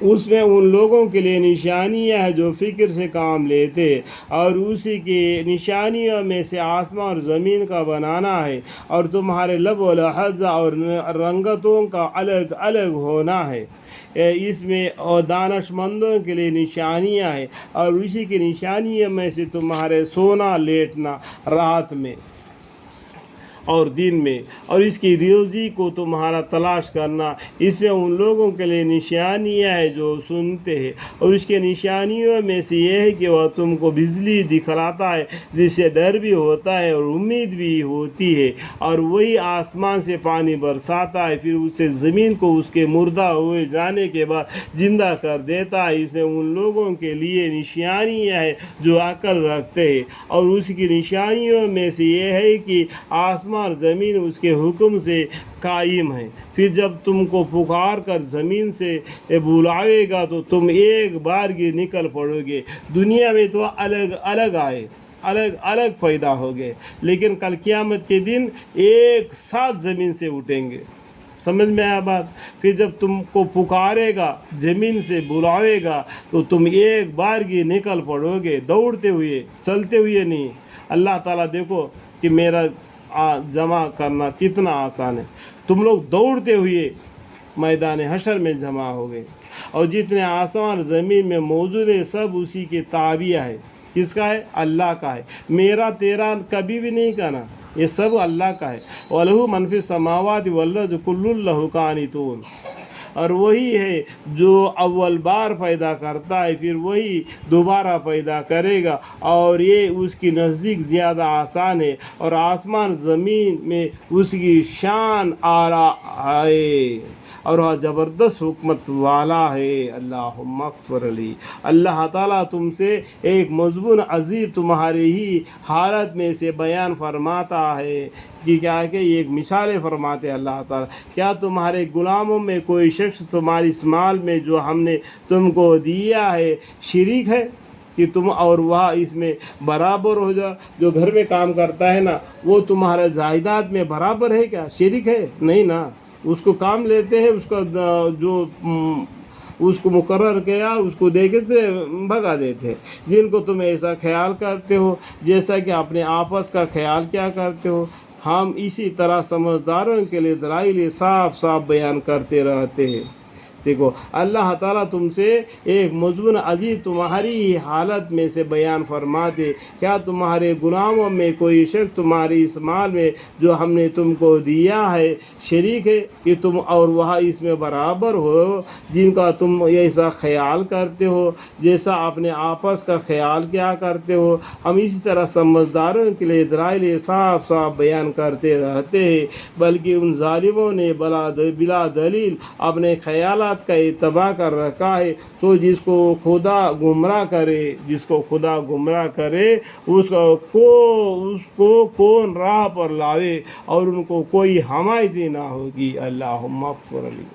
اس میں ان لوگوں کے لیے نشانیاں ہیں جو فکر سے کام لیتے، اور اسی کی نشانیوں میں سے آسمان اور زمین کا بنانا ہے، اور تمہارے لب و لہجہ اور رنگتوں کا الگ الگ ہونا ہے۔ اس میں دانش مندوں کے لیے نشانیاں ہیں، اور اسی کی نشانیوں میں سے تمہارے سونا لیٹنا رات میں اور دن میں، اور اس کی روزی کو تمہارا تلاش کرنا۔ اس میں ان لوگوں کے لیے نشانیاں ہیں جو سنتے ہیں، اور اس کے نشانیوں میں سے یہ ہے کہ وہ تم کو بجلی دکھلاتا ہے جس سے ڈر بھی ہوتا ہے اور امید بھی ہوتی ہے، اور وہی آسمان سے پانی برساتا ہے، پھر اس سے زمین کو اس کے مردہ ہوئے جانے کے بعد زندہ کر دیتا ہے۔ اس میں ان لوگوں کے لیے نشانیاں ہیں جو عقل رکھتے ہیں، اور اس کی نشانیوں میں سے یہ ہے کہ آسمان اور زمین اس کے حکم سے قائم ہے۔ پھر جب تم کو پکار کر زمین سے بلاوے گا تو تم ایک بارگی نکل پڑو گے۔ دنیا میں تو الگ الگ آئے، الگ الگ پیدا ہو گئے، لیکن کل قیامت کے دن ایک ساتھ زمین سے اٹھیں گے۔ سمجھ میں آیا بات؟ پھر جب تم کو پکارے گا، زمین سے بلاوے گا، تو تم ایک بارگی نکل پڑو گے، دوڑتے ہوئے، چلتے ہوئے نہیں۔ اللہ تعالیٰ دیکھو کہ میرا جمع کرنا کتنا آسان ہے۔ تم لوگ دوڑتے ہوئے میدان حشر میں جمع ہو گئے، اور جتنے آسمان زمین میں موجود ہیں سب اسی کے تابع ہے۔ کس کا ہے؟ اللہ کا ہے، میرا تیرا کبھی بھی نہیں کہنا، یہ سب اللہ کا ہے۔ وَلَهُ مَنْ فِي السَّمَاوَاتِ وَالْأَرْضِ كُلٌّ لَهُ قَانِتُونَ۔ اور وہی ہے جو اول بار پیدا کرتا ہے، پھر وہی دوبارہ پیدا کرے گا، اور یہ اس کی نزدیک زیادہ آسان ہے، اور آسمان زمین میں اس کی شان اعلیٰ ہے، اور وہ زبردست حکمت والا ہے۔ اللہم اغفر لی۔ اللہ تعالیٰ تم سے ایک مضمون عظیم تمہاری ہی حالت میں سے بیان فرماتا ہے کہ کیا کہ ایک مثالیں فرماتے ہیں اللہ تعالیٰ، کیا تمہارے غلاموں میں کوئی شخص تمہاری اس مال میں جو ہم نے تم کو دیا ہے شریک ہے کہ تم اور وہ اس میں برابر ہو جاؤ؟ جو گھر میں کام کرتا ہے نا، وہ تمہارے جائیداد میں برابر ہے کیا؟ شریک ہے؟ نہیں نا۔ اس کو کام لیتے ہیں، اس کا جو اس کو مقرر کیا اس کو دے کے بھگا دیتے۔ جن کو تم ایسا خیال کرتے ہو جیسا کہ اپنے آپس کا خیال کیا کرتے ہو، ہم اسی طرح سمجھداروں کے لیے دلائل صاف صاف بیان کرتے رہتے ہیں۔ دیکھو اللہ تعالیٰ تم سے ایک مضمون عظیم تمہاری حالت میں سے بیان فرماتے، کیا تمہارے غلاموں میں کوئی شخص تمہاری اس مال میں جو ہم نے تم کو دیا ہے شریک ہے کہ تم اور وہ اس میں برابر ہو، جن کا تم ایسا خیال کرتے ہو جیسا اپنے آپس کا خیال کیا کرتے ہو؟ ہم اسی طرح سمجھداروں کے لیے دلائل صاف صاف بیان کرتے رہتے ہیں، بلکہ ان ظالموں نے بلا دلیل اپنے خیالات کا اتباع کر رکھا ہے۔ تو جس کو خدا گمراہ کرے اس کو کون راہ پر لاوے، اور ان کو کوئی حمایتی نہ ہوگی۔ اللہم اغفر لی۔